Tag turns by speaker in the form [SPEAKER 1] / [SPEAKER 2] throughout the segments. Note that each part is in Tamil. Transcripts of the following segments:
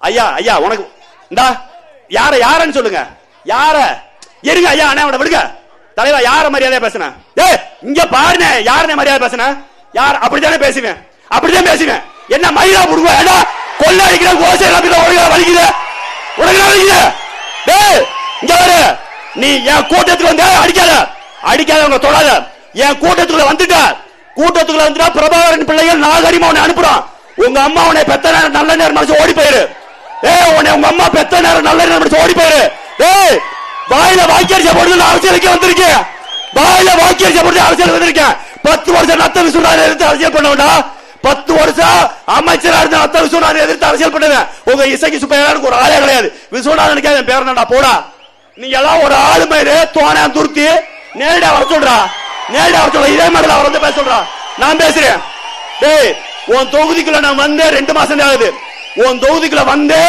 [SPEAKER 1] ஐயா ஐயா உனக்கு இந்தா யார யாரன்னு சொல்லுங்க. யார இருங்க ஐயா அண்ணா அவனை விடுங்க. தலைவா யார மரியாதையா பேசுன? டேய் இங்க பாருங்க யாரனே மரியாதை பேசுன? யார் அப்படித்தானே பேசுவேன், அப்படிதான் பேசுவேன். என்ன மயிலா புடுங்க ஏடா கொள்ள அடிக்கிற கோசை அப்படில ஒழுங்கா வலிக்குது ஒழுங்கா வலிக்குது. டேய் இங்க வர நீ என் கூட்டத்துக்கு வந்து அடிக்காத அடிக்காத உங்க தொடாத. என் கூட்டத்துக்குள்ள வந்துட்ட கூட்டத்துக்குள்ள வந்துட்டா பிரபாகரன் பிள்ளைகள் நாகரிகமா உன்னை அனுப்புறான். உங்க அம்மா உன்னை பெத்த நேரம் நல்ல நேரம் மனசு ஓடி போயிரு. ஏய் உன்னை உங்க அம்மா பெத்த நேரம் நல்ல நேரம் மனசு ஓடி போயிரு. ஏய் வாயில வாக்கியரிசை போடுறது அரசியலுக்கு வந்திருக்கேன். வாயில வாக்கியரிசை போடுறது அரசியல் வந்திருக்கேன். 10 வருஷம் நத்த விசுவாசம் எதிர்த்து அரசியல் பண்ணவனா 10 வருஷம் அமைச்சரா இருந்த நத்த விசுவாசம் எதிர்த்து அரசியல் பண்ணுவேன். உங்க இசைக்கு சுப்பையாருக்கு ஒரு ஆளே கிடையாது. விசுவநாதனுக்கு என் பேர் என்னடா போடா. நீங்க எல்லாம் ஒரு ஆளு மாதிரி தோணா துருத்தி நேரடியா வர சொல்றா. நேரடியா வர சொல்ற இதே மாதிரி அவர் வந்து பேச சொல்றா. நான் பேசுறேன். டேய் உன் தொகுதிக்குள்ள நான் வந்து 2 மாசம் தான் ஆகுது. உன் தொகுதிக்குள்ள வந்து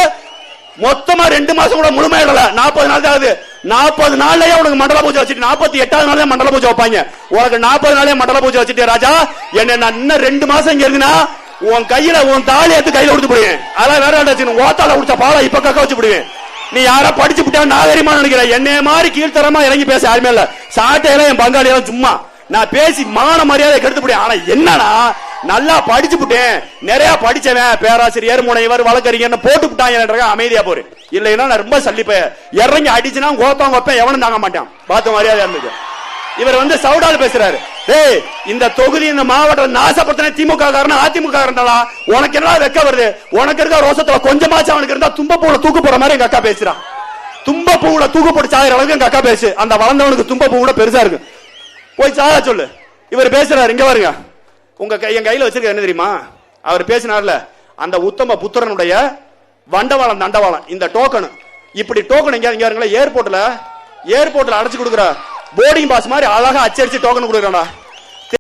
[SPEAKER 1] மொத்தமா 2 மாசம் கூட முழுமையிடல. 40 நாள் தான் ஆகுது. 40 நாள்லயே உனக்கு மண்டல பூஜை வச்சுட்டு 48வது நாளே மண்டல பூஜை வைப்பாங்க. உனக்கு 40 நாளே மண்டல பூஜை வச்சுட்டு ராஜா என்ன நான் இன்னும் 2 மாசம் இங்க இருக்குன்னா உன் கையில உன் தாலி எடுத்து கையில கொடுத்து போடுவேன். அதான் வேற வச்சு ஓத்தால குடிச்ச பாலை இப்ப கக்க வச்சு போடுவேன். நீ யாரா படிச்சு விட்டா நாகரிகமா நினைக்கிற? என்னைய மாதிரி கீழ்த்தரமா இறங்கி பேச யாருமே இல்ல. சாட்டையெல்லாம் என் பங்காளி எல்லாம் சும்மா நான் பேசி மான மரியாதை கெடுத்து போடுவேன். ஆனா என்னன்னா நல்லா படிச்சு விட்டேன், நிறைய படிச்சவன், பேராசிரியர் முனைவர் வழக்கறிஞர் போட்டு விட்டாங்க அமைதியா போரு. இல்லைன்னா நான் ரொம்ப சல்லிப்பேன். இறங்கி அடிச்சுனா கோத்தம் கோப்பேன் எவனும் தாங்க மாட்டான். பார்த்து மரியாதை இருந்தது. இவர் வந்து சவுடால் பேசுறாரு. ஏய் இந்த தொகுதி இந்த மாவட்டம் நாசப்படுத்தின திமுக காரன் அதிமுக காரன்டா. உனக்கு என்ன வெக்க வருது? உனக்கு இருக்க ரோசத்துல கொஞ்சமாச்சும் அவனுக்கு இருந்தா தும்பப்பூல தூக்கு போற மாதிரி எங்க அக்கா பேசுறான். தும்பப்பூல தூக்கு போட்டு சாகிற அளவுக்கு எங்க அக்கா பேசு. அந்த வளர்ந்தவனுக்கு தும்பப்பூ கூட பெருசா இருக்கு. போய் சாக சொல்லு. இவர் பேசுறாரு. இங்க பாருங்க உங்க என் கையில வச்சிருக்க என்ன தெரியுமா? அவர் பேசினார்ல அந்த உத்தம புத்திரனுடைய வண்டவாளம் தண்டவாளம் இந்த டோக்கன். இப்படி டோக்கன் எங்க ஏர்போர்ட்ல அடைச்சு கொடுக்குற போர்டிங் பாஸ் மாதிரி அழகா அச்சடிச்சு டோக்கன் கொடுக்குறான்டா.